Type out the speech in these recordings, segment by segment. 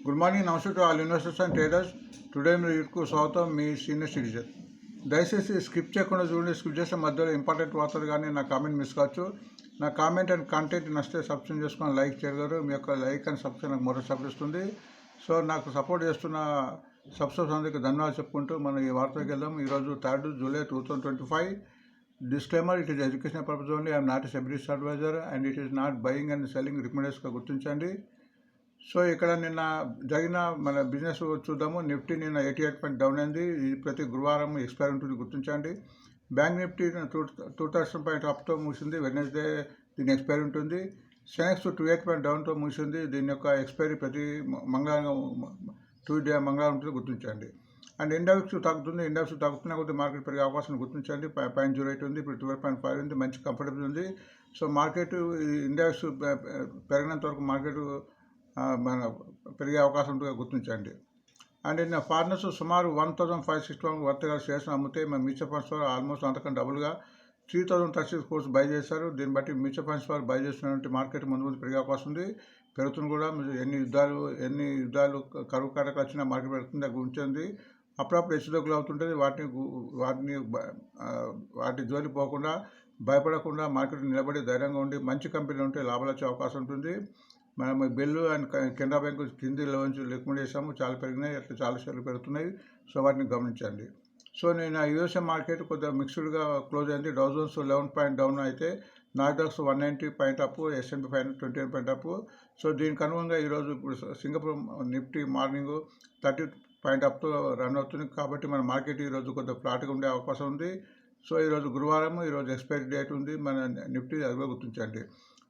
Good morning, నమస్తే to all investors and traders. Today మీరు వీడియోకు స్వాగతం. మీ సీనియర్ సిటిజన్. దయచేసి స్కిప్ చేయకుండా చూడండి. స్కిప్ చేసే మధ్యలో ఇంపార్టెంట్ వార్తలు కానీ నా కామెంట్ మిస్ కావచ్చు. నా కామెంట్ అండ్ కంటెంట్ నచ్చితే సబ్స్క్రైబ్ చేసుకొని లైక్ చేయగలరు. మీ యొక్క లైక్ అండ్ సబ్స్క్రైబ్ నాకు మరో సపోర్ట్ ఇస్తుంది. సో నాకు సపోర్ట్ చేస్తున్న సబ్స్క్రైబర్స్ అందరికీ ధన్యవాదాలు చెప్పుకుంటూ మనం ఈ వార్తకి వెళ్దాం. ఈరోజు 3 July 2025. Disclaimer: it is educational purpose only. I am not a securities advisor and it is not buying and selling recommendations. గుర్తించండి. సో ఇక్కడ నిన్న జరిగిన మన బిజినెస్ చూద్దాము. నిఫ్టీ నిన్న 88 పాయింట్ డౌన్ అయింది. ఇది ప్రతి గురువారం ఎక్స్పైర్ ఉంటుంది, గుర్తించండి. బ్యాంక్ నిఫ్టీ 2000 పాయింట్ అప్తో ముగిసింది. వెడ్నెస్డే దీని ఎక్స్పైరీ ఉంటుంది. సెనెక్స్ 28 పాయింట్ డౌన్తో ముగిసింది. దీని యొక్క ఎక్స్పైరీ ప్రతి మంగళవారం ట్యూస్డే మంగళవారం ఉంటుంది, గుర్తించండి. అండ్ ఇండెక్స్ తగ్గుతుంది. ఇండెక్స్ తగ్గుతున్న కొద్ది మార్కెట్ పెరిగే అవకాశం గుర్తించండి. 0.08 ఉంది, ఇప్పుడు 12.5 ఉంది. మంచి కంఫర్టబుల్ ఉంది. సో మార్కెట్ ఇండెక్స్ పెరిగినంత వరకు మార్కెట్ మన పెరిగే అవకాశం ఉంటుంది, గుర్తించండి. అండ్ నిన్న ఫారినర్స్ సుమారు 1561 వర్తగా షేర్స్ అమ్మితే మన మ్యూచువల్ ఫండ్స్ వారు ఆల్మోస్ట్ అంతకంటే డబుల్గా 3036 కోర్స్ బై చేశారు. దీన్ని బట్టి మ్యూచువల్ ఫండ్స్ వారు బై చేస్తున్నటువంటి మార్కెట్ ముందు పెరిగే అవకాశం ఉంది, పెరుగుతుంది కూడా. ఎన్ని యుద్ధాలు కరువు కాటకు వచ్చినా మార్కెట్ పెరుగుతుంది, గురించి అప్పుడప్పుడు హెచ్చుతగ్గులు అవుతుంటుంది. వాటి జోలి పోకుండా భయపడకుండా మార్కెట్ నిలబడి ధైర్యంగా ఉండి మంచి కంపెనీలు ఉంటే లాభాలు వచ్చే అవకాశం ఉంటుంది. మనం బెల్లు అండ్ కెనరా బ్యాంకు కింది లెవెల్స్ రికమెండ్ చేసాము, చాలా పెరిగినాయి. అట్లా చాలా షేర్లు పెరుగుతున్నాయి. సో వాటిని గమనించండి. సో నేను యూఎస్ఏ మార్కెట్ కొద్దిగా మిక్స్డ్గా క్లోజ్ అయింది. డౌ జోన్స్ 11 పాయింట్ డౌన్ అయితే Nasdaq 190 point up, S&P 500 28 point up. So దీనికి అనుగుణంగా ఈరోజు ఇప్పుడు సింగపూర్ నిఫ్టీ మార్నింగ్ 30 పాయింట్ అప్తో రన్ అవుతుంది. కాబట్టి మన మార్కెట్ ఈరోజు కొద్దిగా ఫ్లాట్గా ఉండే అవకాశం ఉంది. సో ఈరోజు గురువారం, ఈరోజు ఎక్స్పైరీ డేట్ ఉంది మన నిఫ్టీ, అది కూడా గుర్తించండి.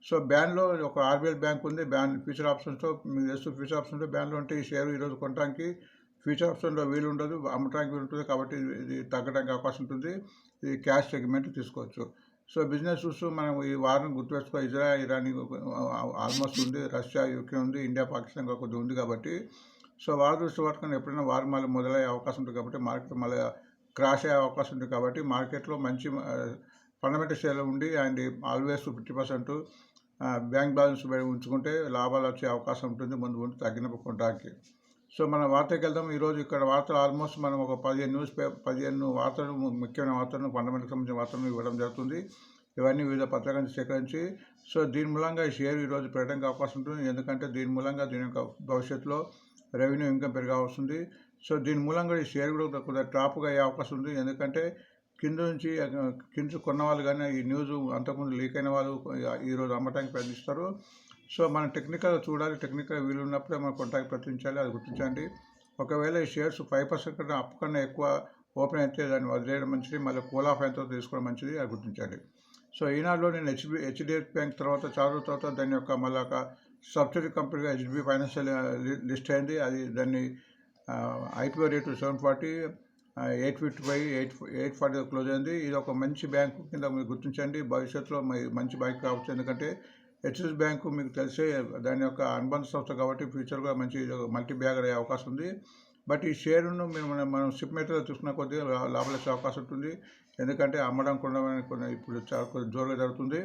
సో బ్యాన్లో ఒక ఆర్బీఎల్ బ్యాంక్ ఉంది. బ్యాన్ ఫ్యూచర్ ఆప్షన్స్తో మీకు తెలుసు. ఫ్యూచర్ ఆప్షన్తో బ్యాన్లో ఉంటే ఈ షేర్ ఈరోజు కొనడానికి ఫ్యూచర్ ఆప్షన్లో వీలు ఉండదు, అమ్మటానికి వీలు ఉంటుంది. కాబట్టి ఇది తగ్గడానికి అవకాశం ఉంటుంది. ఇది క్యాష్ సెగ్మెంట్ తీసుకోవచ్చు. సో బిజినెస్ చూస్తూ మనం ఈ వారం గుర్తుపెట్టుకో. ఇరాన్ ఆల్మోస్ట్ ఉంది, రష్యా యూకే ఉంది, ఇండియా పాకిస్తాన్ కొద్దిగా ఉంది. కాబట్టి సో వారు దృష్టి పట్టుకొని ఎప్పుడైనా వారం మళ్ళీ మొదలయ్యే అవకాశం ఉంటుంది. కాబట్టి మార్కెట్ మళ్ళీ క్రాష్ అయ్యే అవకాశం ఉంటుంది. కాబట్టి మార్కెట్లో మంచి ఫండమెంటల్ షేర్లు ఉండి అండ్ ఆల్వేస్ 50% బ్యాంక్ బ్యాలెన్స్ ఉంచుకుంటే లాభాలు వచ్చే అవకాశం ఉంటుంది, ముందు తగ్గినప్పుడు కొనడానికి. సో మన వార్తకి వెళ్దాం. ఈరోజు ఇక్కడ వార్తలు ఆల్మోస్ట్ మనం ఒక 15 వార్తలు, ముఖ్యమైన వార్తలను, ఫండమెంటల్ సంబంధించిన వార్తలను ఇవ్వడం జరుగుతుంది. ఇవన్నీ వివిధ పత్రికల నుంచి సేకరించి. సో దీని మూలంగా ఈ షేర్ ఈరోజు పెరగడానికి అవకాశం ఉంటుంది. ఎందుకంటే దీని మూలంగా దీని యొక్క భవిష్యత్తులో రెవెన్యూ ఇన్కమ్ పెరిగే వస్తుంది. సో దీని మూలంగా ఈ షేర్ కూడా కొద్దిగా డ్రాప్గా అయ్యే అవకాశం ఉంది. ఎందుకంటే కింద కొన్న వాళ్ళు కానీ ఈ న్యూస్ అంతకుముందు లీక్ అయిన వాళ్ళు ఈరోజు అమ్మటానికి ప్రయత్నిస్తారు. సో మనం టెక్నికల్గా చూడాలి. టెక్నికల్ వీలు ఉన్నప్పుడే మనం కొనడానికి ప్రయత్నించాలి, అది గుర్తించండి. ఒకవేళ ఈ షేర్స్ 5% కన్నా అప్పు కన్నా ఎక్కువ ఓపెన్ అయితే దాన్ని వదిలేయడం మంచిది, మళ్ళీ కూల్ ఆఫ్ అయిన తర్వాత తీసుకోవడం మంచిది, అది గుర్తించండి. సో ఈనాడులో నేను హెచ్డిఎఫ్ బ్యాంక్ తర్వాత చాలా తర్వాత దాని యొక్క మళ్ళీ ఒక సబ్సిడరీ కంపెనీగా హెచ్డిబి ఫైనాన్షియల్ లిస్ట్ అయింది. అది దాన్ని IPO రేటు 740, 855, 840 క్లోజ్ అయింది. ఇది ఒక మంచి బ్యాంకు కింద మీరు గుర్తించండి. భవిష్యత్తులో మంచి బ్యాంక్ కావచ్చు. ఎందుకంటే హెచ్డిఎఫ్ బ్యాంకు మీకు తెలిసే దాని యొక్క అనుబంధ సంస్థ కాబట్టి ఫ్యూచర్గా మంచి మల్టీ బ్యాగర్ అయ్యే అవకాశం ఉంది. బట్ ఈ షేర్ను మనం షిప్మెంట్లో చూసుకున్న కొద్దిగా లాభాలు వచ్చే అవకాశం ఉంటుంది. ఎందుకంటే అమ్మడం కొనడం ఇప్పుడు చాలా కొద్దిగా జోరుగా జరుగుతుంది.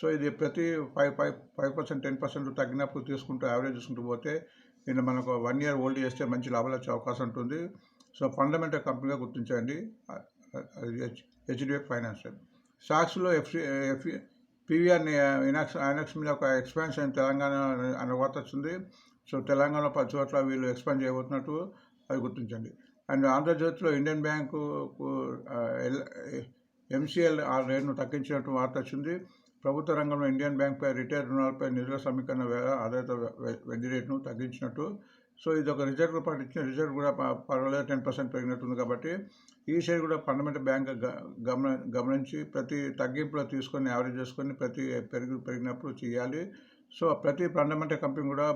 సో ఇది ప్రతి 5%, 10% తగ్గినప్పుడు తీసుకుంటూ యావరేజ్ చూసుకుంటూ పోతే దీన్ని మనకు 1 year హోల్డ్ చేస్తే మంచి లాభాలు వచ్చే అవకాశం ఉంటుంది. సో ఫండమెంటల్ కంపెనీగా గుర్తించండి హెచ్డిఎఫ్ ఫైనాన్షియల్. స్టాక్స్లో PVR ఐనాక్స్ మీద ఒక ఎక్స్పాన్షన్ తెలంగాణ అనే వార్త వచ్చింది. సో తెలంగాణలో 10 చోట్ల వీళ్ళు ఎక్స్పాండ్ చేయబోతున్నట్టు అది గుర్తించండి. అండ్ ఆంధ్రజ్యోతిలో ఇండియన్ బ్యాంకు MCL రేటును తగ్గించినట్టు వార్త వచ్చింది. ప్రభుత్వ రంగంలో ఇండియన్ బ్యాంక్పై రిటైల్ రుణాలపై నిధుల సమీకరణ ఆధారిత వడ్డీ రేటును తగ్గించినట్టు. సో ఇది ఒక రిజల్ట్ పాటు ఇచ్చిన రిజల్ట్ కూడా పర్వాలేదు, 10% పెరిగినట్టుంది. కాబట్టి ఈ షేర్ కూడా ఫండమెంటల్ బ్యాంక్ గమనించి ప్రతి తగ్గింపులో తీసుకొని యావరేజ్ చేసుకొని ప్రతి పెరిగినప్పుడు చేయాలి. సో ప్రతి ఫండమెంటల్ కంపెనీ కూడా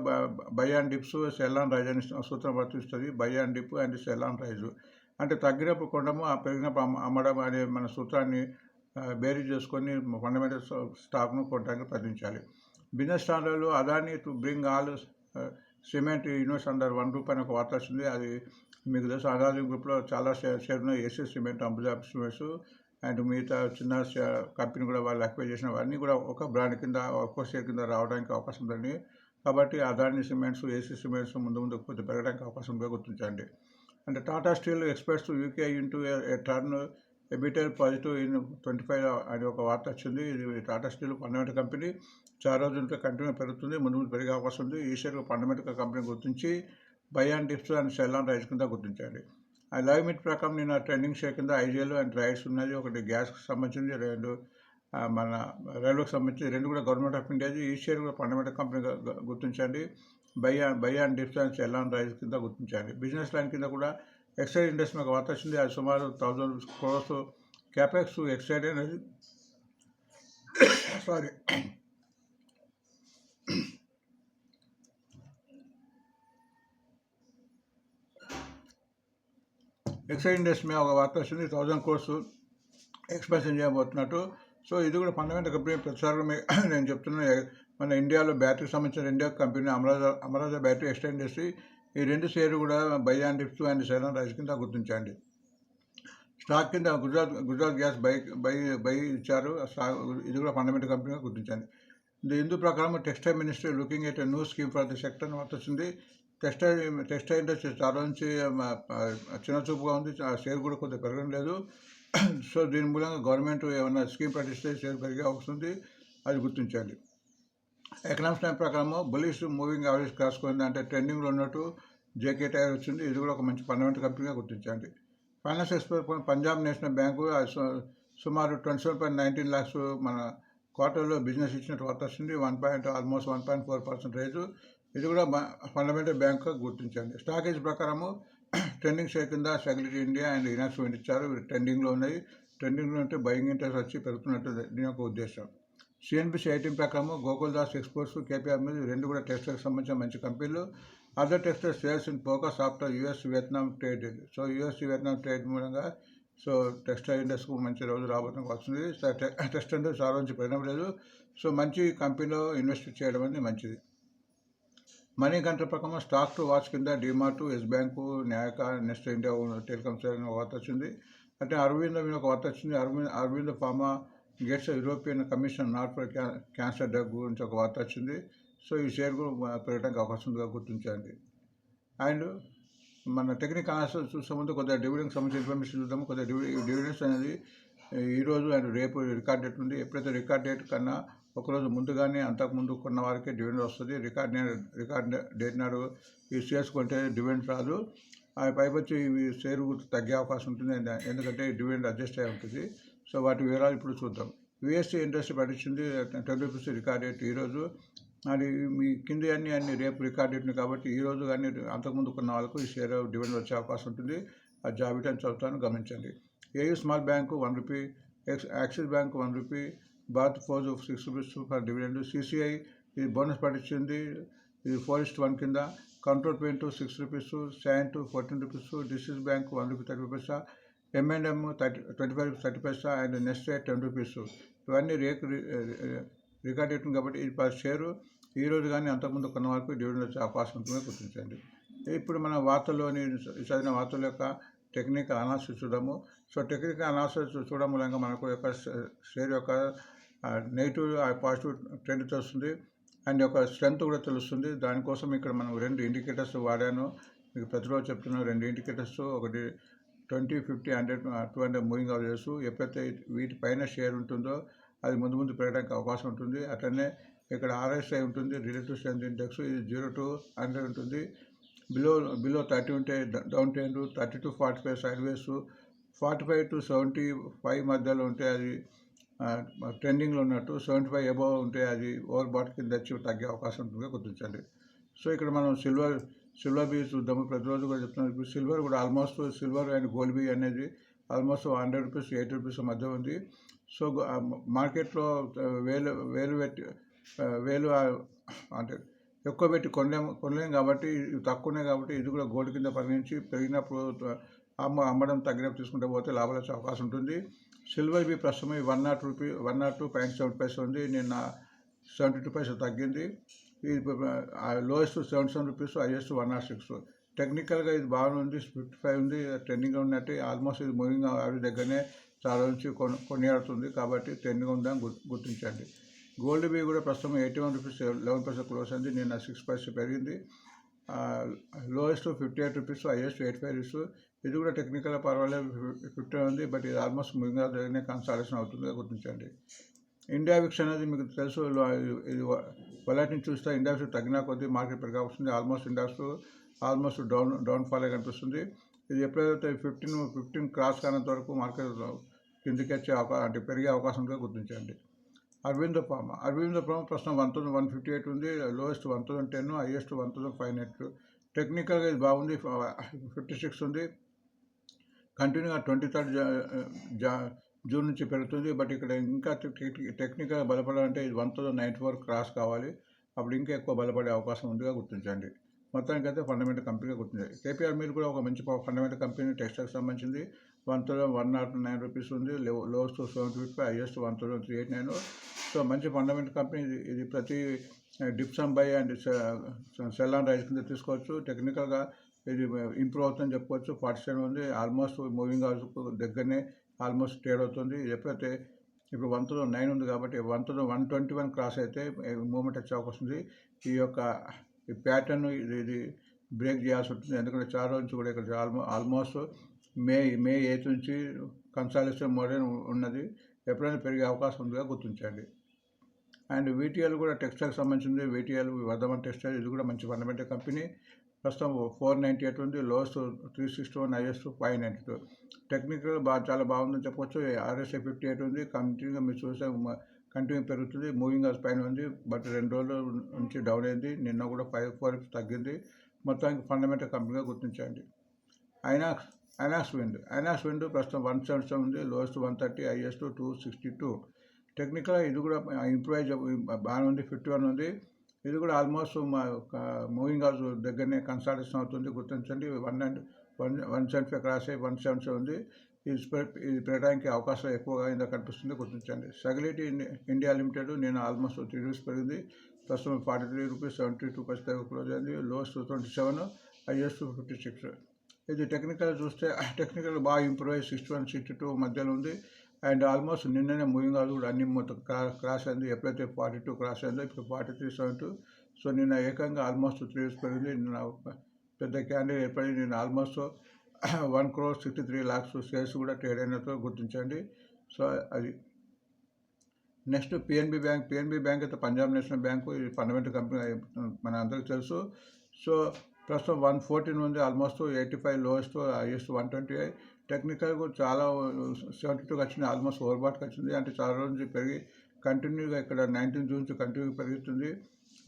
buy and dips, sell and rise అని సూత్రం వర్తిస్తుంది. Buy and dip and sell and rise అంటే తగ్గినప్పుడు కొనడము, పెరిగినప్పుడు అమ్మడం అనే మన సూత్రాన్ని బేరీ చేసుకొని ఫండమెంటల్ స్టాక్ను కొనడానికి ప్రయత్నించాలి. బిజినెస్ స్టాండర్డ్లు Adani to bring all cement invest under 1 rupee అని ఒక వార్త వచ్చింది. అది మీకు తెలుసు. అదాని గ్రూప్లో చాలా షేర్ ఉన్నాయి. AC cement, Ambuja cements and మిగతా చిన్న కంపెనీ కూడా వాళ్ళు అక్వైర్ చేసిన అన్నీ కూడా ఒక బ్రాండ్ కింద, ఒక్కో షేర్ కింద రావడానికి అవకాశం ఉందని కాబట్టి అదాని సిమెంట్స్, ఏసీ సిమెంట్స్ ముందు కొద్దిగా పెరగడానికి అవకాశం ఉందో గుర్తించండి. అంటే Tata steel expects UK into a turn EBITDA positive in 25 అని ఒక వార్త వచ్చింది. ఇది టాటా స్టీల్ ఫండమెంటల్ కంపెనీ చాలా రోజులతో కంటిన్యూ పెరుగుతుంది, ముందు పెరిగే అవకాశం ఉంది. ఈ షేర్ ఫండమెంటల్ కంపెనీ గుర్తించి by and dips and sell and rice కింద గుర్తించండి. ఆ లైవ్ మిట్ ప్రకారం నిన్న ట్రెండింగ్ షేర్ కింద ఐజీఎల్ అండ్ రైడ్స్ ఉన్నది. ఒకటి గ్యాస్కి సంబంధించింది, రెండు మన రైల్వేకి సంబంధించి, రెండు కూడా గవర్నమెంట్ ఆఫ్ ఇండియా. ఈ షేర్ కూడా ఫండమెంటల్ కంపెనీ గుర్తించండి. By and dips and sell and rice కింద గుర్తించండి. బిజినెస్ లైన్ కింద కూడా ఎక్సైడ్ ఇండస్ట్రీ ఒక వార్త వచ్చింది. అది సుమారు 1000 crores క్యాపెక్స్ ఎక్సైడ్ అనేది సారీ ఎక్సైడ్ ఇండస్ట్రీ మీద ఒక వార్త వచ్చింది. 1000 crores ఎక్స్పెన్షన్ చేయబోతున్నట్టు. సో ఇది కూడా ఫండమెంటల్ కంపెనీ ప్రతిసారి నేను చెప్తున్నాను. మన ఇండియాలో బ్యాటరీకి సంబంధించిన India company Amara Raja battery, Exide industry, ఈ రెండు షేర్లు కూడా buy and dips and sell and rice కింద గుర్తించండి. స్టాక్ కింద గుజరాత్ గ్యాస్ బై ఇచ్చారు. ఇది కూడా ఫండమెంటల్ కంపెనీగా గుర్తించండి. ఇందు ప్రకారం textile ministry looking at new scheme for the sector వస్తుంది. టెక్స్టైల్ ఇండస్ట్రీ చాలా నుంచి చిన్న చూపుగా ఉంది. షేర్ కూడా కొద్దిగా పెరగడం లేదు. సో దీని మూలంగా గవర్నమెంట్ ఏమైనా స్కీమ్ ప్రకటిస్తే షేర్ పెరిగే అవకాశం ఉంది, అది గుర్తించండి. ఎకనామిక్స్ టైం ప్రకారం బులిష్ మూవింగ్ యావరేజ్ కాసుకుంది, అంటే ట్రెండింగ్లో ఉన్నట్టు జేకే టైర్ వచ్చింది. ఇది కూడా ఒక మంచి ఫండమెంటల్ కంపెనీగా గుర్తించండి. Finance expert Punjab national bank సుమారు 27.19 lakhs మన క్వార్టర్లో బిజినెస్ ఇచ్చినట్టు వార్త వస్తుంది. Almost 1.4% rise. ఇది కూడా ఫండమెంటల్ బ్యాంక్గా గుర్తించండి. స్టాకేజ్ ప్రకారము ట్రెండింగ్ షేర్ కింద సెక్యూరిటీ ఇండియా అండ్ ఇనాక్స్ ఇచ్చారు. ట్రెండింగ్లో ఉన్నాయి. ట్రెండింగ్లో ఉంటే బయింగ్ ఇంట్రెస్ట్ వచ్చి పెరుగుతున్నట్టు దీని యొక్క ఉద్దేశం. సిఎన్బిసి ఐటీఎం ప్రకారం గోకుల్దాస్ ఎక్స్పోర్ట్స్, కేపీఆర్ మీద రెండు కూడా టెక్స్టైల్కి సంబంధించిన మంచి కంపెనీలు. Other textile sales in focus after US Vietnam trade. So US Vietnam trade మూలంగా సో టెక్స్టైల్ ఇండస్ట్రీకి మంచి రోజు రాబోతున్న వస్తుంది. టెక్స్టైల్ ఇండస్ట్రీ చాలా నుంచి పెరగడం లేదు. సో మంచి కంపెనీలో ఇన్వెస్ట్ చేయడం అనేది మంచిది. మనీ గంటల ప్రకారం స్టాక్ టు వాచ్ కింద DMart, Yes Bank, Nykaa, next India telecoms ఒక వార్త వచ్చింది. అంటే అరవిందో మీద ఒక వార్త వచ్చింది. Aurobindo pharma gets European Commission nod for cancer drug గురించి ఒక వార్త వచ్చింది. సో ఈ షేర్ కూడా పెరగడానికి అవకాశం ఉందిగా గుర్తించండి. అండ్ మన టెక్నికల్ అనాలిసిస్ చూసే ముందు కొద్దిగా డివిడెండ్కి సంబంధించిన ఇన్ఫర్మేషన్ చూద్దాము. కొద్దిగా డివిడెండ్స్ అనేది ఈరోజు అండ్ రేపు రికార్డ్ డేట్ ఉంది. ఎప్పుడైతే రికార్డ్ డేట్ కన్నా ఒకరోజు ముందుగానే అంతకుముందు కొన్న వారికి డివిడెండ్ వస్తుంది. రికార్డ్ డేట్ నాడు ఈ షేర్స్ కొంటే డివిడెండ్ రాదు. పైపొచ్చి ఇవి షేర్ తగ్గే అవకాశం ఉంటుంది, ఎందుకంటే డివిడెండ్ అడ్జస్ట్ అయి ఉంటుంది. సో వాటి వివరాలు ఇప్పుడు చూద్దాం. విఎస్సీ ఇండస్ట్రీ పట్టించింది 10 రూపీస్ రికార్డ్ డేట్ ఈరోజు. అది మీ కింది అన్ని రేపు రికార్డ్ డేట్ని, కాబట్టి ఈరోజు కానీ అంతకుముందు కొన్న వాళ్ళకు ఈ షేర్ డివిడెండ్ వచ్చే అవకాశం ఉంటుంది. ఆ జాబితాను చదువుతాను, గమనించండి. AU small bank 1 rupee, Axis Bank 1 rupee, Bharat Forge 6 rupees for dividend. CCI ఇది బోనస్ పట్టించింది, ఇది 4:1 కింద. కంట్రోల్ పెయింట్ 6 రూపీస్, శాంట్ 14 రూపీస్, డిసిస్ bank 1 rupee 30 paisa, M&M 25 30 paisa and next 10 rupees. ఇవన్నీ రికార్డ్ డేట్ కాబట్టి ఇది పర్ షేరు ఈరోజు కానీ అంతకుముందు కొన్న వరకు డివిడెండ్ వచ్చే అవకాశం ఉంటుందని గుర్తించండి. ఇప్పుడు మన వార్తల్లోని చదివిన వార్తల యొక్క టెక్నికల్ అనాలిసిస్ చూద్దాము. సో టెక్నికల్ అనాలిసిస్ చూడడం మూలంగా మనకు యొక్క షేర్ యొక్క నెగిటివ్ పాజిటివ్ ట్రెండ్ తెలుస్తుంది అండ్ యొక్క స్ట్రెంత్ కూడా తెలుస్తుంది. దానికోసం ఇక్కడ మనం 2 ఇండికేటర్స్ వాడాను. మీకు ప్రతిరోజు చెప్తున్నాను 2 ఇండికేటర్స్, ఒకటి 20, 50, 100, 200 మూవింగ్ అవరేజెస్. ఎప్పుడైతే వీటిపైన షేర్ ఉంటుందో అది ముందు పెరగడానికి అవకాశం ఉంటుంది. అట్లనే ఇక్కడ RSI ఉంటుంది, రిలేటివ్ స్ట్రెంత్ ఇండెక్స్, ఇది 0 to 100 ఉంటుంది. బిలో 30 ఉంటే down trend, 30 to 45 side ways, 45 to 75 మధ్యలో ఉంటే అది ట్రెండింగ్లో ఉన్నట్టు, 75 అబవ్ ఉంటే అది ఓవర్ బాట్ కింద వచ్చి తగ్గే అవకాశం ఉంటుందిగా గుర్తించండి. సో ఇక్కడ మనం సిల్వర్ బీ చూద్దాము. ప్రతిరోజు కూడా చెప్తున్నాం. ఇప్పుడు సిల్వర్ కూడా almost silver and gold bees అనేది ఆల్మోస్ట్ 100 రూపీస్ 80 రూపీస్ మధ్య ఉంది. సో మార్కెట్లో వేలు అంటే ఎక్కువ పెట్టి కొనలేము కాబట్టి, తక్కువనే కాబట్టి ఇది కూడా గోల్డ్ కింద పరిగణించి పెరిగినప్పుడు అమ్మడం తగ్గినప్పుడు తీసుకుంటే పోతే లాభాలు వచ్చే అవకాశం ఉంటుంది. సిల్వర్ బీ ప్రస్తుతం 102.7 పైసా ఉంది. నిన్న 72 పైసా తగ్గింది. ఇది లోయెస్ట్ 77 రూపీస్, హైయెస్ట్ 106. టెక్నికల్గా ఇది బాగుంది, 55 ఉంది, ట్రెండింగ్గా ఉన్నట్టు. ఆల్మోస్ట్ ఇది మూవింగ్ యావరేజ్ దగ్గరనే చాలా నుంచి కొనియాడుతుంది కాబట్టి ట్రెండింగ్గా ఉందని గుర్తించండి. గోల్డ్ బీ కూడా ప్రస్తుతం 81 రూపీస్ 11% క్లోజ్ అయింది. నిన్న 6% పెరిగింది. Lowest 58 rupees, highest 85 rupees. ఇది కూడా టెక్నికల్ పర్వాలేదు 50 ఉంది, బట్ ఇది ఆల్మోస్ట్ ముందుగా జరిగిన కన్సాలేషన్ అవుతుందిగా గుర్తించండి. ఇండియా విక్స్ అనేది మీకు తెలుసు, ఇది వలాటిని చూస్తే ఇండియా విక్స్ తగ్గిన కొద్దీ మార్కెట్ పెరిగా వస్తుంది. ఆల్మోస్ట్ డౌన్ఫాల్ కనిపిస్తుంది. ఇది ఎప్పుడైతే 15 క్రాస్ కానంత వరకు మార్కెట్ కిందికి వచ్చే అంటే పెరిగే అవకాశంగా గుర్తించండి. అరవిందో ఫార్మా ప్రస్తుతం 1158 ఉంది, లోయెస్ట్ 1010, హైయెస్ట్ 1500. టెక్నికల్గా ఇది బాగుంది, 56 ఉంది. కంటిన్యూగా 23 జూన్ నుంచి పెరుగుతుంది, బట్ ఇక్కడ ఇంకా టెక్నికల్గా బలపడాలంటే ఇది 1094 క్రాస్ కావాలి. అప్పుడు ఇంకా ఎక్కువ బలపడే అవకాశం ఉందిగా గుర్తించండి. మొత్తానికి అయితే ఫండమెంటల్ కంపెనీగా గుర్తించాలి. కేపీఆర్ మీరు కూడా ఒక మంచి ఫండమెంటల్ కంపెనీ, టెక్స్టైల్కి సంబంధించింది. 1109 రూపీస్ ఉంది, లోయెస్ట్ 755, హైయెస్ట్ 1389. సో మంచి ఫండమెంటల్ కంపెనీ ఇది. ప్రతి dips and buy and sell and rise కింద తీసుకోవచ్చు. టెక్నికల్గా ఇది ఇంప్రూవ్ అవుతుందని చెప్పుకోవచ్చు. 47 ఉంది, ఆల్మోస్ట్ మూవింగ్ దగ్గరనే ఆల్మోస్ట్ ట్రేడ్ అవుతుంది. ఎప్పుడైతే ఇప్పుడు 1009 ఉంది కాబట్టి 121 క్రాస్ అయితే మూవ్మెంట్ వచ్చే అవకాశం ఉంది. ఈ ప్యాటర్న్ ఇది బ్రేక్ చేయాల్సి ఉంటుంది, ఎందుకంటే చాలా రోజు నుంచి కూడా ఇక్కడ ఆల్మోస్ట్ మే 8 నుంచి కన్సాలిడేషన్ మోడల్ ఉన్నది. ఎప్పుడైనా పెరిగే అవకాశం ఉందిగా గుర్తించండి. అండ్ వీటీఎల్ కూడా టెక్స్టైల్కి సంబంధించింది. వీటీఎల్ వర్ధమాన్ టెక్స్టైల్, ఇది కూడా మంచి ఫండమెంటల్ కంపెనీ. ప్రస్తుతం 498 ఉంది, లోయెస్ట్ 361, హైయెస్ట్ 592. టెక్నికల్ చాలా బాగుందని చెప్పవచ్చు. RSI 58 ఉంది, కంటిన్యూగా మీరు చూసే కంటిన్యూ పెరుగుతుంది. మూవింగ్ యావరేజ్ పైన ఉంది, బట్ 2 రోజుల నుంచి డౌన్ అయింది. నిన్న కూడా 5 తగ్గింది. మొత్తానికి ఫండమెంటల్ కంపెనీగా గుర్తించండి. ఐనాక్స్ విండ్ ప్రస్తుతం 177 ఉంది, లోయెస్ట్ 130, హైయెస్ట్ 262. టెక్నికల్ ఇది కూడా ఇంప్రూవ్ బాగానే ఉంది, 51 ఉంది. ఇది కూడా ఆల్మోస్ట్ మూవింగ్ యావరేజ్ దగ్గరనే కన్సాలిడేషన్ అవుతుంది, గుర్తించండి. 175 క్రాస్ అయ్యి 177 ఉంది. ఇది పెరగడానికి అవకాశం ఎక్కువగా ఇందా కనిపిస్తుంది, గుర్తించండి. సగిలిటీ ఇండియా లిమిటెడ్ నేను ఆల్మోస్ట్ 3 రూపీస్ పెరిగింది. ప్రస్తుతం 43 రూపీస్ 72 క్లోజ్ అయింది. Lowest 27, highest 56. ఇది టెక్నికల్ చూస్తే టెక్నికల్ బాగా ఇంప్రూవ్ అయ్యి 61, 62 మధ్యలో ఉంది. అండ్ ఆల్మోస్ట్ నిన్ననే మూవింగ్ యావరేజ్ కూడా అన్ని మొత్తం క్రాస్ అయింది. ఎప్పుడైతే 42 క్రాస్ అయిందో ఇప్పుడు 43.72. సో నిన్న ఏకంగా ఆల్మోస్ట్ 3 రూపీస్ పెరిగింది. నిన్న పెద్ద క్యాండిల్ ఏర్పడి నేను ఆల్మోస్ట్ 1,63 lakhs షేర్స్ కూడా ట్రేడ్ అయినట్టు గుర్తించండి. సో అది నెక్స్ట్ పిఎన్బి బ్యాంక్ అయితే పంజాబ్ నేషనల్ బ్యాంకు, ఇది ఫండమెంటల్ కంపెనీ మన అందరికీ తెలుసు. సో ప్రస్తుతం 114 ఉంది, ఆల్మోస్ట్ 85, లోయెస్ట్ హైయెస్ట్ 128. టెక్నికల్ కూడా చాలా 72 వచ్చింది, ఆల్మోస్ట్ ఓవర్బాట్కి వచ్చింది. అంటే చాలా రోజు నుంచి పెరిగి కంటిన్యూగా ఇక్కడ 19 జూన్ నుంచి కంటిన్యూ పెరుగుతుంది.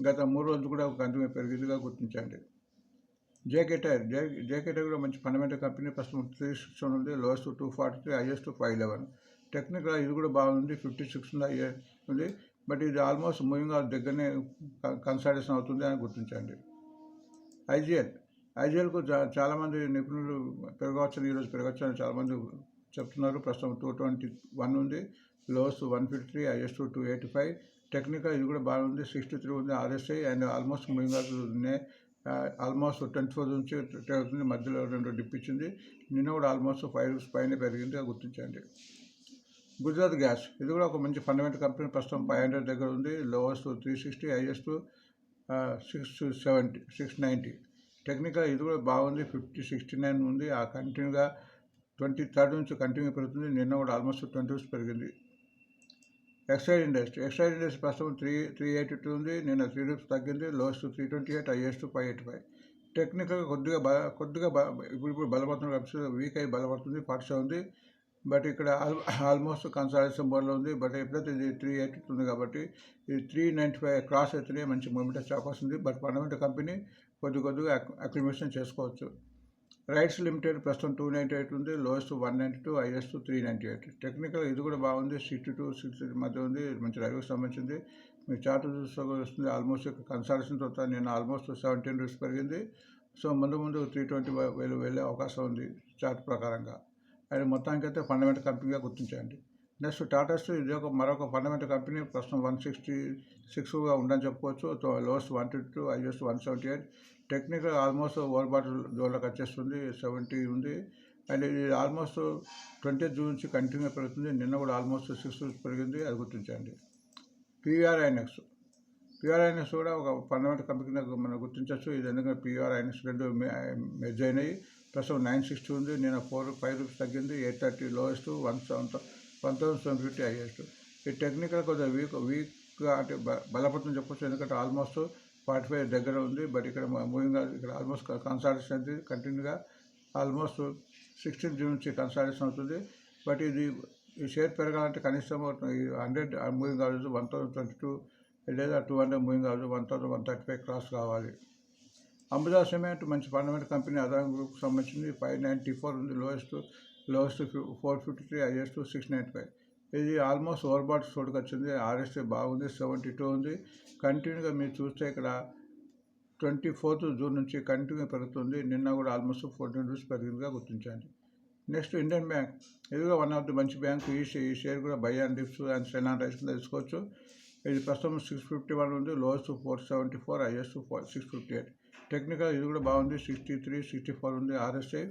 గత 3 రోజులు కూడా కంటిన్యూ పెరిగిందిగా గుర్తించండి. జేకే టైర్ కూడా మంచి ఫండమెంటల్ కంపెనీ. ప్రస్తుతం 361 ఉంది, లోయెస్ట్ 243, హైయెస్ట్ 511. టెక్నికల్ ఇది కూడా బాగుంది, 56 ఉంది, బట్ ఇది ఆల్మోస్ట్ మూవింగ్ యావరేజ్ దగ్గరనే కన్సాలిడేషన్ అవుతుంది అని గుర్తించండి. ఐజీఎల్కు చాలామంది నిపుణులు పెరగవచ్చని, ఈరోజు పెరగవచ్చని చాలామంది చెప్తున్నారు. ప్రస్తుతం 221 ఉంది, లోయెస్ట్ 153, హైయెస్ట్ 285. టెక్నికల్ ఇది కూడా బాగుంది, 63 ఉంది RSI. And almost moving average almost 24 నుంచి ట్రేడ్ అవుతుంది, మధ్యలో 2 డిప్ ఇచ్చింది. నిన్న కూడా ఆల్మోస్ట్ 5 రూపీస్ పైన పెరిగింది గుర్తించండి. గుజరాత్ గ్యాస్ ఇది కూడా ఒక మంచి ఫండమెంటల్ కంపెనీ. ప్రస్తుతం 500 దగ్గర ఉంది, లోయెస్ట్ 360, హైయెస్ట్ 690. టెక్నికల్ ఇది కూడా బాగుంది, 69 ఉంది. ఆ కంటిన్యూగా 23 నుంచి కంటిన్యూ పెరుగుతుంది. నిన్న కూడా ఆల్మోస్ట్ 20 రూపీస్ పెరిగింది. ఎక్సైడ్ ఇండస్ట్రీ ప్రస్తుతం 382 ఉంది, నిన్న 3 రూపీస్ తగ్గింది. Lowest 328, highest 585. టెక్నికల్ కొద్దిగా ఇప్పుడు బలపడుతుంది, వీక్ అయ్యి బలపడుతుంది, 47 ఉంది. బట్ ఇక్కడ ఆల్మోస్ట్ కన్సాలిడేషన్ మోడ్లో ఉంది. బట్ ఎప్పుడైతే ఇది 382 ఉంది కాబట్టి ఇది 395 క్రాస్ అయితేనే మంచి మూమెంట్ వచ్చే అవకాశం ఉంది. బట్ ఫండమెంటల్ కంపెనీ కొద్దిగా అక్లిమేషన్ చేసుకోవచ్చు. రైట్స్ లిమిటెడ్ ప్రస్తుతం 298 ఉంది, లోయెస్ట్ 192, హైయెస్ట్ 398. టెక్నికల్ ఇది కూడా బాగుంది, 62, 63 మధ్య ఉంది, మంచి రైల్వేకి సంబంధించింది. మీరు చార్ట్ చూస్తే వస్తుంది. ఆల్మోస్ట్ కన్సాలిడేషన్ తర్వాత నేను ఆల్మోస్ట్ 17 రూపీస్ పెరిగింది. సో ముందు 320 వెళ్ళే అవకాశం ఉంది చార్ట్ ప్రకారంగా. అది మొత్తానికి అయితే ఫండమెంటల్ కంపెనీగా గుర్తించండి. నెక్స్ట్ టాటా స్టీల్ ఇది మరొక ఫండమెంటల్ కంపెనీ. ప్రస్తుతం 166గా ఉందని చెప్పుకోవచ్చు. Lowest 122, highest 178. Technical almost overbought జోన్లోకి వచ్చేస్తుంది, 70 ఉంది. అండ్ ఇది ఆల్మోస్ట్ 20 జూన్ నుంచి కంటిన్యూ పెరుగుతుంది. నిన్న కూడా ఆల్మోస్ట్ 6 రూపీస్ పెరిగింది, అది గుర్తించండి. పిఆర్ఐఎన్ఎక్స్ కూడా ఒక ఫండమెంటల్ కంపెనీ మనం గుర్తించవచ్చు. ఇది ఎందుకంటే పిఆర్ఐఎన్ఎక్స్ రెండు మెర్జ్ అయినాయి. ప్రస్తుతం 960 ఉంది. నేను 5 రూపీస్ తగ్గింది. 830 లోయెస్ట్, 1750 హైయెస్ట్. ఈ టెక్నికల్ కొద్దిగా వీక్గా అంటే బలపడుతుంది చెప్పొచ్చు. ఎందుకంటే ఆల్మోస్ట్ 45 దగ్గర ఉంది. బట్ ఇక్కడ మూవింగ్ ఇక్కడ ఆల్మోస్ట్ కన్సాలిడేషన్ అవుతుంది కంటిన్యూగా. ఆల్మోస్ట్ 16 జూన్ నుంచి కన్సాలిడేషన్ అవుతుంది. బట్ ఈ షేర్ పెరగాలంటే కనీసం 100 మూవింగ్ అవర్స్ 1022 లేదా 200 మూవింగ్ అవర్స్ 1135 క్రాస్ కావాలి. అంబుజా సిమెంట్ మంచి ఫండమెంటల్ కంపెనీ. అదాని గ్రూప్కి సంబంధించింది. 594 ఉంది. Lowest 453, highest 695. ఇది ఆల్మోస్ట్ ఓవర్బాట్ చోటుకు వచ్చింది. ఆర్ఎస్ఏ బాగుంది. 72 ఉంది. కంటిన్యూగా మీరు చూస్తే ఇక్కడ 24th జూన్ నుంచి కంటిన్యూగా పెరుగుతుంది. నిన్న కూడా ఆల్మోస్ట్ 14 రూపీస్ పెరిగిందిగా గుర్తించండి. Next Indian bank. ఇది కూడా వన్ ఆఫ్ ది మంచి బ్యాంక్. ఈ షేర్ కూడా buy and dips and sell and rice కింద తీసుకోవచ్చు. ఇది ప్రస్తుతం 651 ఉంది. Lowest 474, highest 658. టెక్నికల్ ఇది కూడా బాగుంది. 63, 64 ఉంది. ఆర్ఎస్ఐ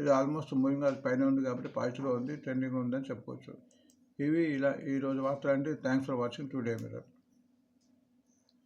ఇది ఆల్మోస్ట్ మూవింగ్ అది పైన ఉంది కాబట్టి పాజిటివ్గా ఉంది. ట్రెండింగ్ ఉందని చెప్పుకోవచ్చు. ఇవి ఇలా ఈరోజు వార్తలు అండి. Thanks for watching today mirror.